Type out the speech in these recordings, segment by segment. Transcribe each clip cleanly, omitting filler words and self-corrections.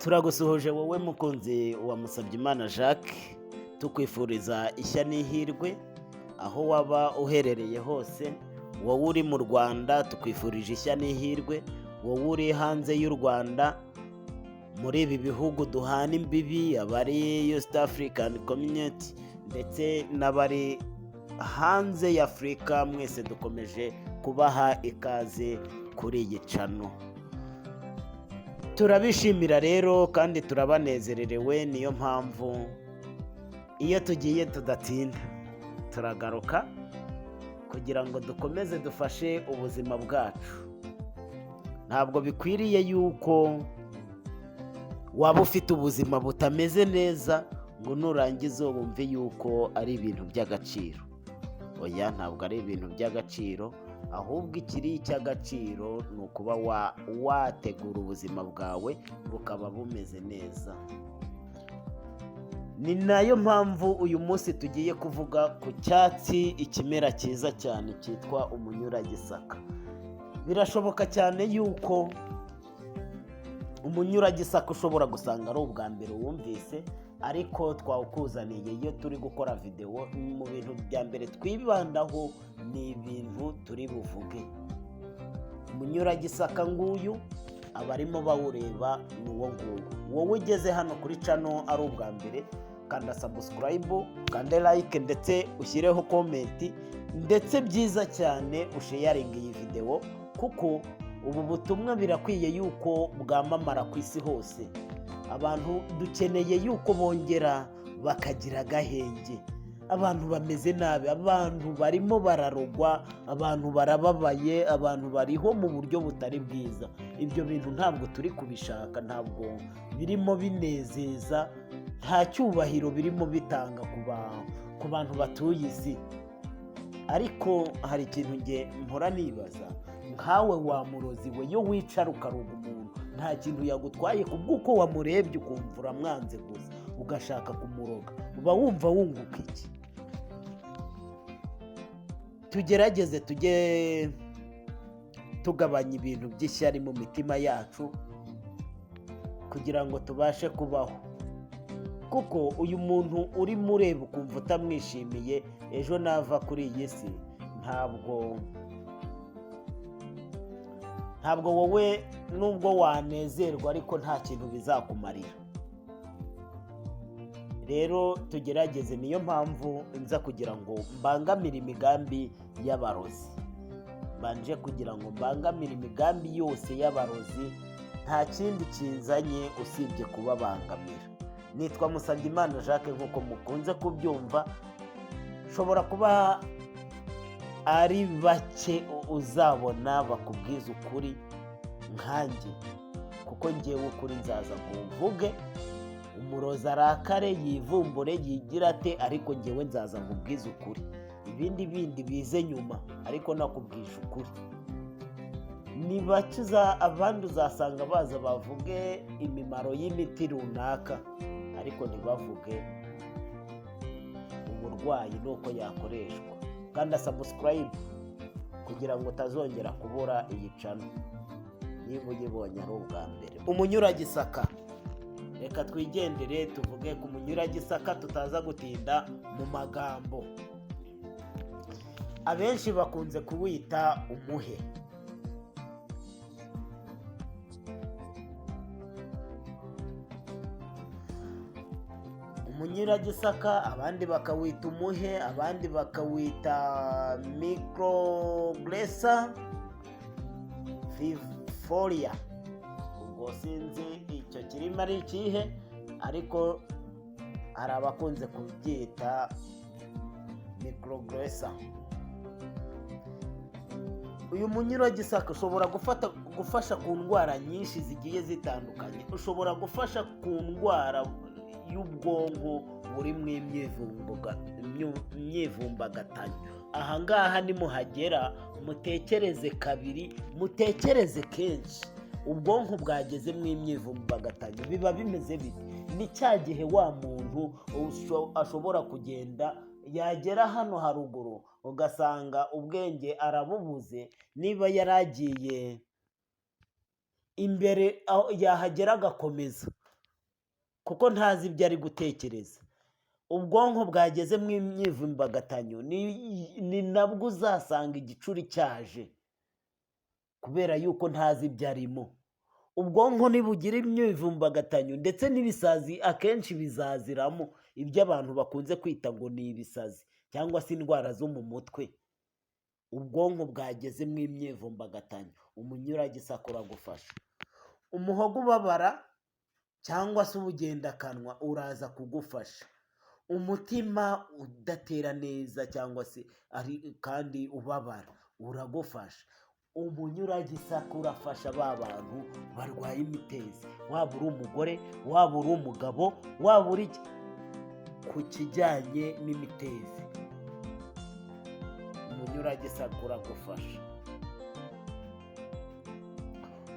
turagusuhuje wowe mukunzi wa Musabyimana Jacques, tukwifuriza ishya n'ihirwe aho waba uherereye hose. Wowe uri mu Rwanda tukwifurije ishya n'ihirwe, wowe uri hanze y'u Rwanda muri ibi bihugu duhana imbibi, abari East African Community ndetse n'abari hanze y'Afurika, mwese dukomeje kubaha ikaze kuri iyi channel. Turabishimira rero kandi turabanezererewe, niyo mpamvu iyo tugiye tudatinda turagaruka kugira ngo dukomeze dufashe ubuzima bwacu. Ntabwo bikwiriye yuko waba ufite ubuzima butameze neza ngo nurangiza wumve yuko ari ibintu by'agaciro. Oya, ntabwo ari ibintu by'agaciro, ahubwo ikiri icy'agaciro ni ukuba wategura ubuzima bwawe bukaba bumeze neza. Ni nayo mpamvu uyu munsi tugiye kuvuga ku cyatsi, ikimera cyiza cyane cyitwa umunyuragisaka. Birashoboka cyane yuko umunyuragisaka ushobora gusanga ari ubwa mbere wumvise, ariko twawukuzaniye iyo turi gukora videwo. Mu bintu bya mbere twibandaho ni ibintu turi buvuge. Umunyuragisaka nguyu abarimo bawureba ni uwo nguwo. Wowe ugeze hano kuri channel ari ubwa mbere, kanda subscribe, kanda like ndetse ushyireho comment, ndetse byiza cyane usharinge iyi videwo, kuko ubu butumwa birakwiye yuko bwamamara ku isi hose. Abantu dukeneye yuko bongera bakagira agahenge. Abantu bameze nabi, abantu barimo bararogwa, abantu barababaye, abantu bariho mu buryo butari bwiza. Ibyo bintu ntabwo turi kubishaka, ntabwo birimo binezeza, nta cyubahiro birimo bitanga ku bantu batuye isi. Ariko hari ikintu nge mpora nibaza, nkawe wa murozi we, yo wicara ukaroga umuntu nta kintu yagutwaye, kubw'uko wamurebye ukumva uramwanze gusa ugashaka kumuroga, uba wumva wunguka iki? Tugerageze tujye tugabanya ibintu by'ishyari mu mitima yacu kugira ngo tubashe kubaho, kuko uyu muntu urimo ureba ukumva utamwishimiye, ejo nava kuri iyi si ntabwo wowe nubwo wanezerwa ariko nta kintu bizakumarira. Rero tugerageze, niyo mpamvu nza kugira ngo mbangamire imigambi y'abarozi. Banje kugira ngo mbangamire imigambi yose y'abarozi, nta kindi kinzanye usibye kubabangamira. Nitwa Musabyimana Jacques nk'uko mukunze kubyumva. Shobora kuba ari bake uzabona bakubwiza ukuri nkanjye, kuko ngewe ukuri nzaza nguvuge. Umurozi arakare, yivumbure, yigira ate, ariko ngewe nzaza ngubwiza ukuri. Ibindi bize nyuma, ariko nakubwisha ukuri. Ni bake abandi uzasanga baza bavuge imimaro y'imiti runaka, ariko ntibavuge uburwayi nuko yakoreshwa. Kanda subscribe kugira ngo utazongera kubura iyi channel niba uyibonye ari ubwa mbere. Umunyuragisaka, reka twigendere tuvuge ku munyuragisaka, tutaza gutinda mu magambo. Abenshi bakunze kuwita umuhe. Umunyuragisaka abandi bakawita umuhe, abandi bakawita microglessa vifolia. Ubwo sinzi icyo kirimo ari ikihe, ariko hari abakunze kubyita microglessa. Uyu munyuragisaka ushobora gufasha ku ndwara nyinshi zigiye zitandukanye. Ushobora gufasha ku ndwara y'ubwonko buri mu imyivumbagatanyo. Ahangaha nimuhagera mutekereze kabiri, mutekereze kenshi. Ubwonko bwageze mu imyivumbagatanyo biba bimeze bite? Ni cya gihe wa muntu ashobora kugenda, yagera hano haruguru ugasanga ubwenge arabubuze. Niba yaragiye imbere yahagera agakomeza, kuko ntazi ibyo ari gutekereza. Ubwonko bwageze mu imyivumbagatanyo ni nabwo uzasanga igicuri cyaje, kubera yuko ntazi ibyo arimo. Ubwonko nibugira imyivumbagatanyo ndetse n'ibisazi akenshi bizaziramo ibyo abantu bakunze kwita ngo ni ibisazi cyangwa se indwara zo mu mutwe. Ubwonko bwageze mu imyivumbagatanyo, umunyuragisaka uragufasha. Umuhogo ubabara cyangwa se ubugendakanwa uraza kugufasha. Umutima udatera neza cyangwa se kandi ubabara uragufasha. Umunyuragisaka urafasha ba bantu barwaye imitezi, waba uri umugore, waba uri umugabo, waba uri ku kijyanye n'imitezi, umunyuragisaka uragufasha.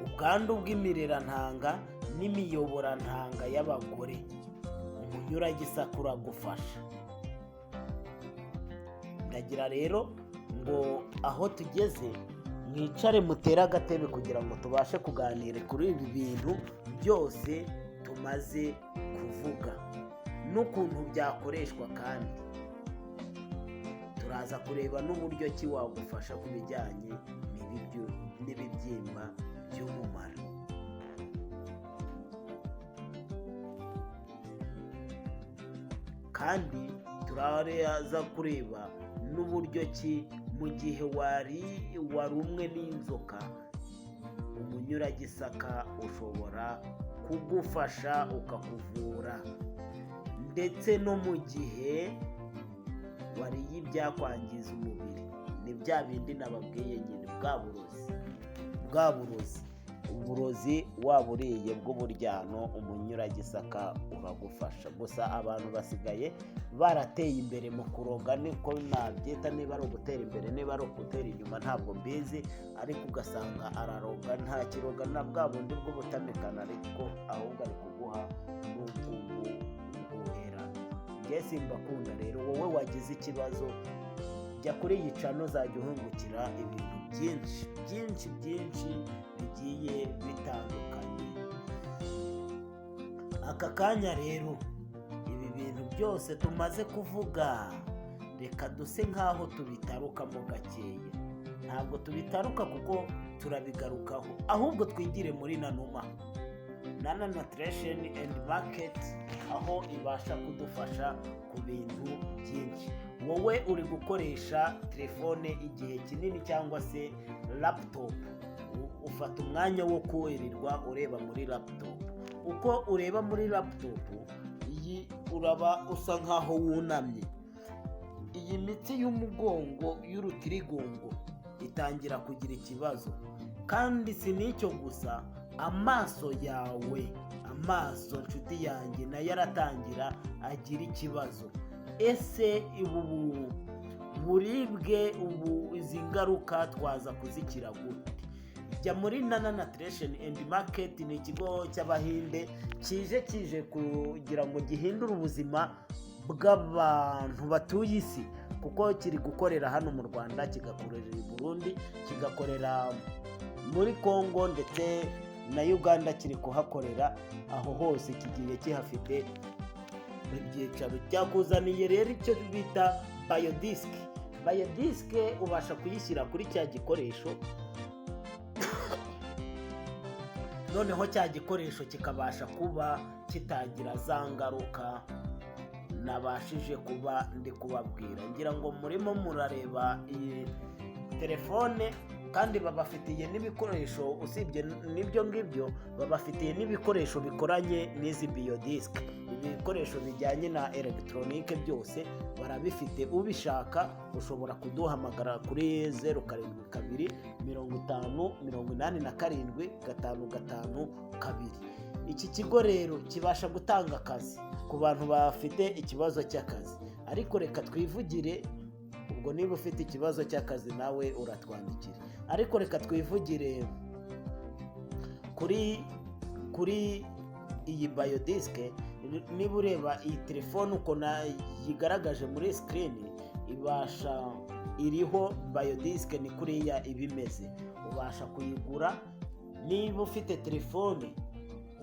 Ubwandu bw'imirerantanga n'imiyoborantanga y'abagore, umunyuragisaka uragufasha. Ndagira rero ngo aho tugeze mwicare mutere agatebe kugira ngo tubashe kuganira kuri ibi bintu byose tumaze kuvuga n'ukuntu byakoreshwa, kandi turaza kureba n'uburyo ki wagufasha ku bijyanye n'ibibyimba by'umumaro. Kandi turaza kureba n'uburyo ki mu gihe warumwe n'inzoka, umunyuragisaka ushobora kugufasha ukakuvura, ndetse no mu gihe wariye ibyakwangiza umubiri, ni bya bindi nababwiye nyine, bwa burozi, uburozi waba uriye bw'uburyano, umunyuragisaka uragufasha. Gusa abantu basigaye barateye imbere mu kuroga, niko nabyita, niba ari ugutera imbere niba ari ugutera inyuma ntabwo mbizi, ariko ugasanga araroga nta kiroga na bwa bundi bw'ubutamikana, ariko ahubwo ari kuguha n'ubwubuhera. Njye simbakunda rero. Wowe wagize ikibazo, jya kuri iyi cano uzajya uhungukira ibintu byinshi bigiye bitandukanye. Aka kanya rero ibi bintu byose tumaze kuvuga, reka duse nk'aho tubitarukamo gakeya. Ntabwo tubitaruka kuko turabigarukaho, ahubwo twigire muri Nanuma, Nana Nutrition and Market, aho ibasha kudufasha ku bintu byinshi. Wowe uri gukoresha telefone igihe kinini cyangwa se laptop, ufata umwanya wo kwirirwa ureba muri laptop. Uko ureba muri laptop iyi uraba usa nkaho wunamye. Iyi mitsi y'umugongo y'urutirigongo itangira kugira ikibazo, kandi si n'icyo gusa, amaso yawe, amaso nshuti yanjye nayo aratangira agira ikibazo. Ese ubu buribwe, izi ngaruka twaza kuzikira gute? Jya muri Nana Nutrition and Market, ni ikigo cy'Abahinde kije kugira ngo gihindure ubuzima bw'abantu batuye isi, kuko kiri gukorera hano mu Rwanda, kigakorera i Burundi, kigakorera muri Congo ndetse na Uganda, kiri kuhakorera. Aho hose kigiye kihafite ibyicaro. Cyakuzaniye rero icyo bita Biodisc. Biodisc ubasha kuyishyira kuri cya gikoresho, noneho cya gikoresho kikabasha kuba kitagira za ngaruka nabashije kuba ndi kubabwira. Ngira ngo murimo murareba iyi telefone, kandi babafitiye n'ibikoresho, usibye n'ibyo ngibyo babafitiye n'ibikoresho bikoranye n'izi Biodisc. Ibikoresho bijyanye na elegitoronike byose barabifite. Ubishaka ushobora kuduhamagara kuri 072 50 87 552. Iki kigo rero kibasha gutanga akazi ku bantu bafite ikibazo cy'akazi, ariko reka twivugire. Ubwo niba ufite ikibazo cy'akazi nawe uratwandikira, ariko reka twivugire kuri iyi Biodisc. Niba ureba iyi telefone uko yigaragaje muri screen, iriho Biodisc, ni kuriya iba imeze. Ubasha kuyigura niba ufite telefone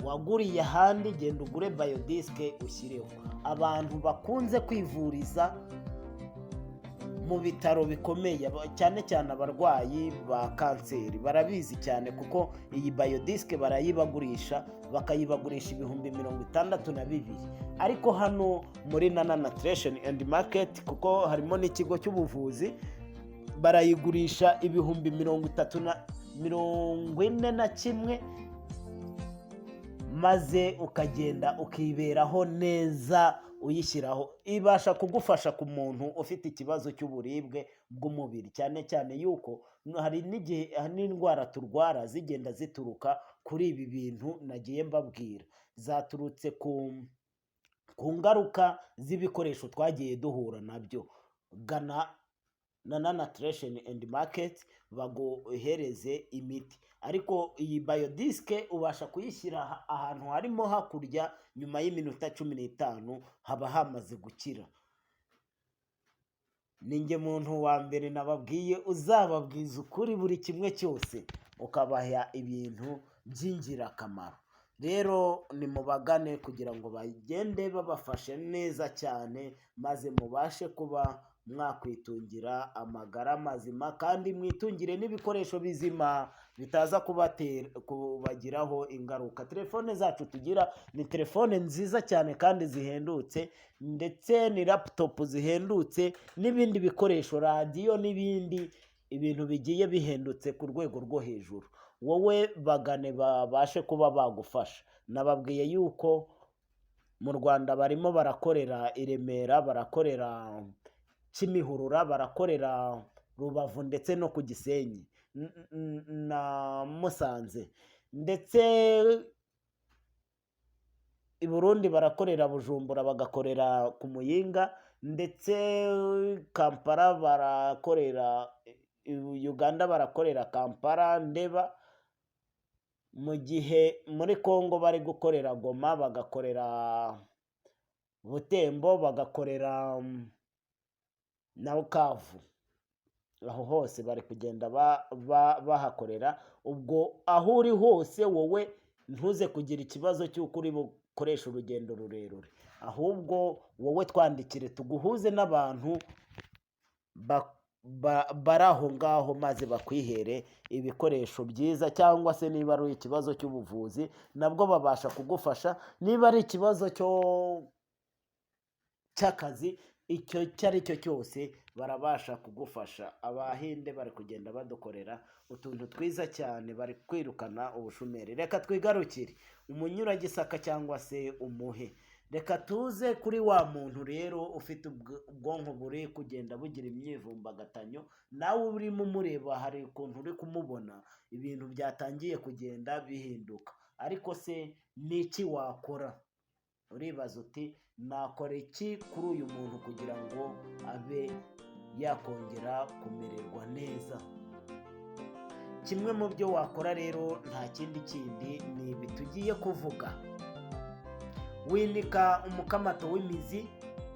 waguriye ahandi genda ugure bayodisike ushyireho. Abantu bakunze kwivuriza mu bitaro bikomeye cyane cyane abarwayi ba kanseri barabizi cyane, kuko iyi bayodisike barayibagurisha, bakayibagurisha ibihumbi 62,000. ariko hano muri Nana Nutrition and Market, kuko harimo n'ikigo cy'ubuvuzi, barayigurisha ibihumbi 41,000, maze ukagenda ukiberaho neza uyishyiraho. Ibasha kugufasha ku muntu ufite ikibazo cy'uburibwe bw'umubiri, cyane cyane yuko hari n'igihe n'indwara turwara zigenda zituruka kuri ibi bintu nagiye mbabwira, zaturutse ku ngaruka z'ibikoresho twagiye duhura nabyo. Gana Nana Nutrition and Market baguhereze imiti. Ariko iyi bayodisike ubasha kuyishyira ahantu harimo hakurya, nyuma y'iminota 15 haba hamaze gukira. Ninjye muntu wa mbere nababwiye uzababwiza ukuri buri kimwe cyose, ukabaha ibintu by'ingirakamaro. Rero nimubagane kugira ngo bagende babafashe neza cyane, maze mubashe kuba mwakwitungira amagara mazima, kandi mwitungire n'ibikoresho bizima bitaza kubagiraho ingaruka. Telefone zacu tugira ni telefone nziza cyane kandi zihendutse, ndetse ni laptop zihendutse, n'ibindi bikoresho, radiyo n'ibindi ibintu bigiye bihendutse ku rwego rwo hejuru. Wowe bagane babashe kuba bagufasha. Nababwiye yuko mu Rwanda barimo barakorera i Remera, barakorera Kimihurura, barakorera Rubavu ndetse no ku Gisenyi na Musanze, ndetse i Burundi barakorera Bujumbura, bagakorera ku Muyinga, ndetse Kampala barakorera, Uganda barakorera Kampala, Ndeba, mu gihe muri Kongo bari gukorera Goma, bagakorera Butembo, bagakorera na Bukavu. Aho hose bari kugenda bahakorera. Ubwo aho uri hose wowe ntuze kugira ikibazo cy'uko uri bukoresha urugendo rurerure, ahubwo wowe twandikire tuguhuze n'abantu bari aho ngaho, maze bakwihere ibikoresho byiza, cyangwa se niba ari ikibazo cy'ubuvuzi nabwo babasha kugufasha, niba ari ikibazo cy'akazi, icyo ari cyo cyose barabasha kugufasha. Abahinde bari kugenda badukorera utuntu twiza cyane, bari kwirukana ubushomeri. Reka twigarukire umunyuragisaka cyangwa se umuhe. Reka tuze kuri wa muntu rero ufite ubwonko buri kugenda bugira imyivumbagatanyo, nawe urimo umureba, hari ukuntu uri kumubona ibintu byatangiye kugenda bihinduka. Ariko se ni iki wakora? Uribaza uti nakora iki kuri uyu muntu kugira ngo abe yakongera kumererwa neza? Kimwe mu byo wakora rero nta kindi ni ibi tugiye kuvuga. Winika umukamato w'imizi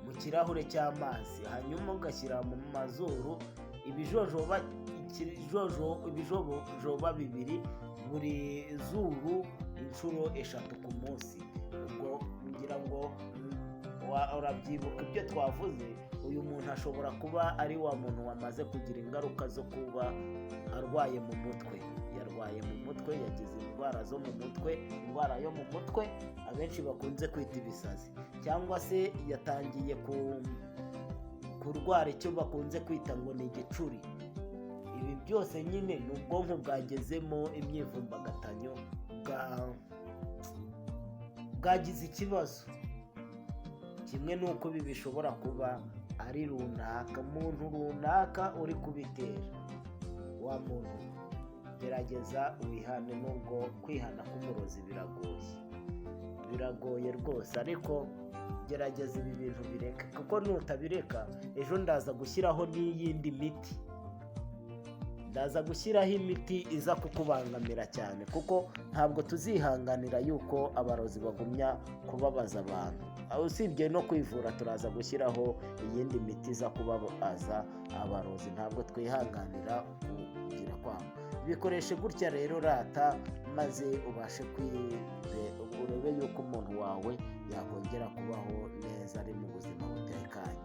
mu kirahure cy'amazi, hanyuma ugashyira mu mazuru ibijojoba 2 buri zuru inshuro 3 ku munsi. Ubwo ngira ngo urabyibuka ibyo twavuze. Uyu muntu ashobora kuba ari wa muntu wamaze kugira ingaruka zo kuba arwaye mu mutwe. Yarwaye mu mutwe, yagize indwara zo mu mutwe, indwara yo mu mutwe abenshi bakunze kwita ibisazi, cyangwa se yatangiye kurwara icyo bakunze kwita ngo ni igicuri. Ibi byose nyine ni ubwonko bwagezemo imyivumbagatanyo, bwagize ikibazo. Kimwe n'uko ibi bishobora kuba ari runaka, umuntu runaka uri kubitera. Wa muntu gerageza wihane, nubwo kwihana k'umurozi biragoye rwose, ariko gerageza ibi bintu bireke, kuko nutabireka ejo ndaza gushyiraho n'iyindi miti. Ndaza gushyiraho imiti iza kukubangamira cyane, kuko ntabwo tuzihanganira yuko abarozi bagumya kubabaza abantu. Usibye no kwivura, turaza gushyiraho iyindi miti iza kubabaza abarozi. Ntabwo twihanganira kugira kwabo. Bikoreshe gutya rero rata, maze ubashe yuko umuntu wawe yakongera kubaho neza ari mu buzima butekanye.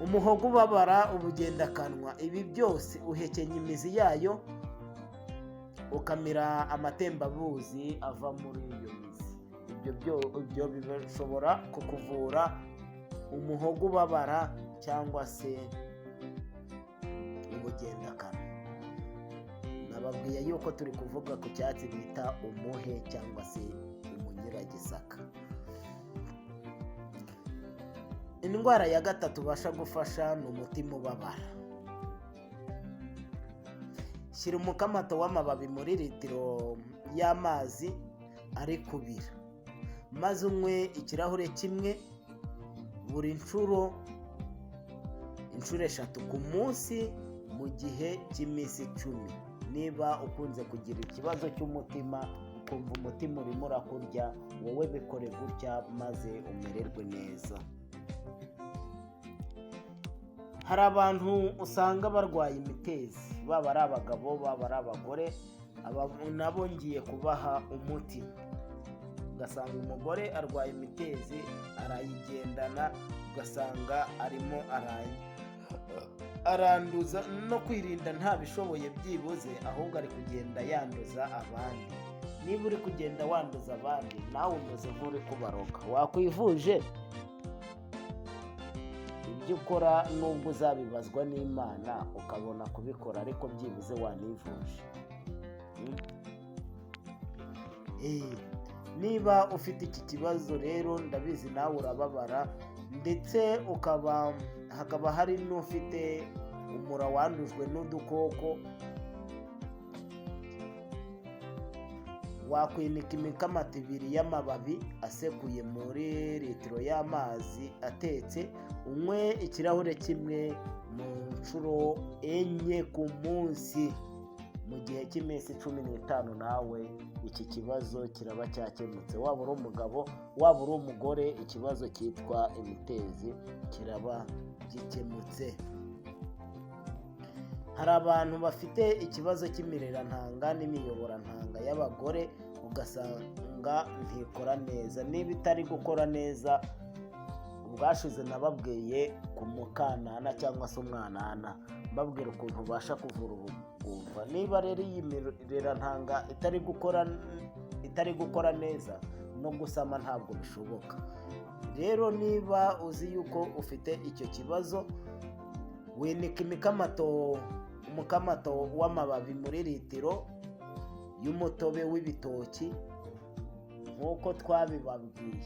Umuhogo ubabara, ubugendakanwa, ibi byose uhekenya imizi yayo ukamira amatembabuzi ava muri iyo mizi. Ibyo bishobora kukuvura umuhogo ubabara cyangwa se ubugendakanwa. Nababwiye yuko turi kuvuga ku cyatsi bita umuhe cyangwa se umunyiragisaka. Indwara ya gatatu ubasha gufasha ni umutima ubabara. Shyira umukamato w'amababi muri litiro y'amazi ari kubira, maze unywe ikirahure kimwe buri inshuro 3 ku munsi mu gihe cy'iminsi 10. Niba ukunze kugira ikibazo cy'umutima ukumva umutima urimo urakurya, wowe bikore gutya maze umererwe neza. Hari abantu usanga barwaye imitezi, baba ari abagabo baba ari abagore. Nabo ngiye kubaha umuti. Ugasanga umugore arwaye imitezi arayigendana, ugasanga arimo aranduza no kwirinda ntabishoboye byibuze, ahubwo ari kugenda yanduza abandi. Niba uri kugenda wanduza abandi, nawe umeze nk'uri kubaroga. Wakwivuje ibyo ukora, nubwo uzabibazwa n'Imana ukabona kubikora, ariko byibuze wanivuje. Niba ufite iki kibazo rero ndabizi nawe urababara, ndetse hakaba hari n'ufite umura wandujwe n'udukoko, wakwinika imikamato 2 y'amababi asekuye muri litiro y'amazi atetse, unywe ikirahure kimwe mu nshuro 4 ku munsi mu gihe cy'iminsi 15. Nawe iki kibazo kiraba cyakemutse. Waba uri umugabo waba uri umugore, ikibazo cyitwa imitezi kiraba gikemutse. Hari abantu bafite ikibazo cy'imirerantanga n'imiyoborantanga y'abagore, ugasanga ntikora neza. Niba itari gukora neza, ubwashize nababwiye ku mukanana cyangwa se umwanana, mbabwira ukuntu ubasha kuvura ubugumba. Niba rero iyi mirerantanga itari gukora neza, no gusama ntabwo bishoboka. Rero niba uzi yuko ufite icyo kibazo, winika umukamato w'amababi muri litiro y'umutobe w'ibitoki nk'uko twabibabwiye.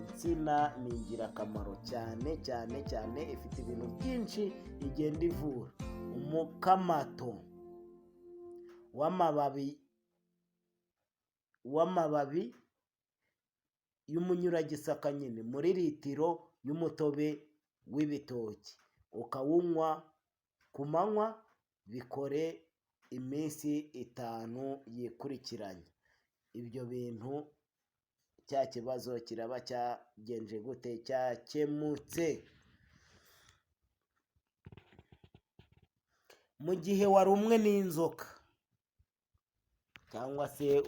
Insina ni ingirakamaro cyane cyane cyane, ifite ibintu byinshi igenda ivura. Umukamato w'amababi y'umunyuragisaka nyine muri litiro y'umutobe w'ibitoki, ukawunywa ku manywa, bikore iminsi 5 yikurikiranya. Ibyo bintu cya kibazo kiraba cyagenje gute? Cyakemutse. Mu gihe warumwe n'inzoka cyangwa se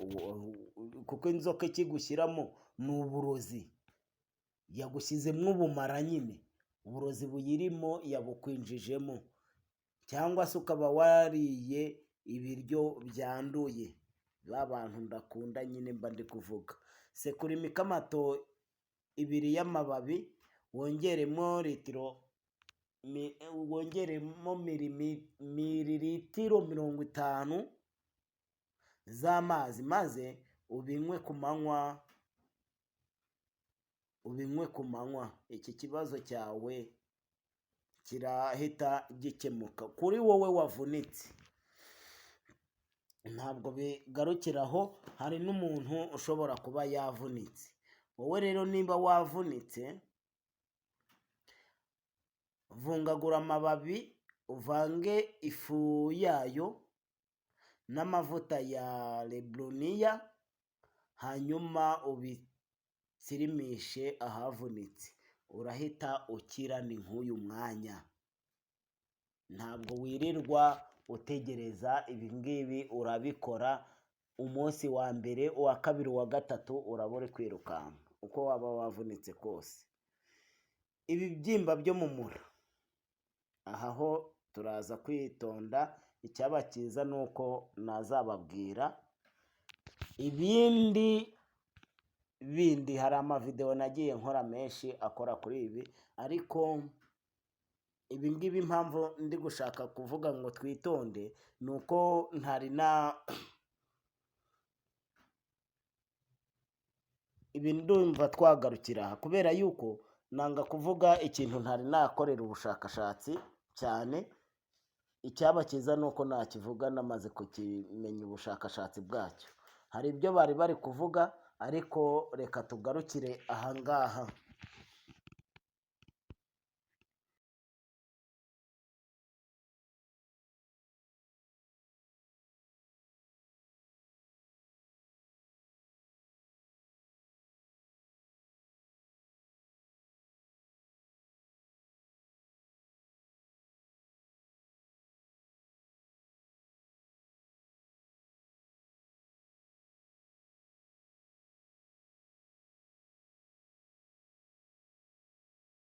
kuko inzoka ikigushyiramo ni uburozi, yagushyizemo ubumara nyine, uburozi buyirimo yabukwinjijemo, cyangwa se ukaba wariye ibiryo byanduye. Ba bantu ndakunda nyine mba ndi kuvuga. Sekura imikamato 2 y'amababi, wongeremo mililitiro 50 z'amazi, maze ubinywe ku manywa. Iki kibazo cyawe kirahita gikemuka. Kuri wowe wavunitse, ntabwo bigarukiraho, hari n'umuntu ushobora kuba yavunitse. Wowe rero niba wavunitse, vungagura amababi, uvange ifu yayo n'amavuta ya lebroniya, hanyuma ubitsirimishe ahavunitse. Urahita ukira ni nk'uyu mwanya. Ntabwo wirirwa utegereza, ibi ngibi urabikora umunsi wa mbere, uwa kabiri, uwa gatatu uraba uri kwirukanka uko waba wavunitse kose. Ibibyimba byo mu mura, aha ho turaza kwitonda, icyaba cyiza ni uko nazababwira. Ibindi hari amavidewo nagiye nkora menshi akora kuri ibi, ariko ibi ngibi impamvu ndi gushaka kuvuga ngo twitonde ni uko ibi ndumva twagarukira aha, kubera yuko nanga kuvuga ikintu ntari nakorera ubushakashatsi cyane. Icyaba cyiza ni uko nakivuga namaze kukimenya ubushakashatsi bwacyo. Hari ibyo bari kuvuga, ariko reka tugarukire aha ngaha.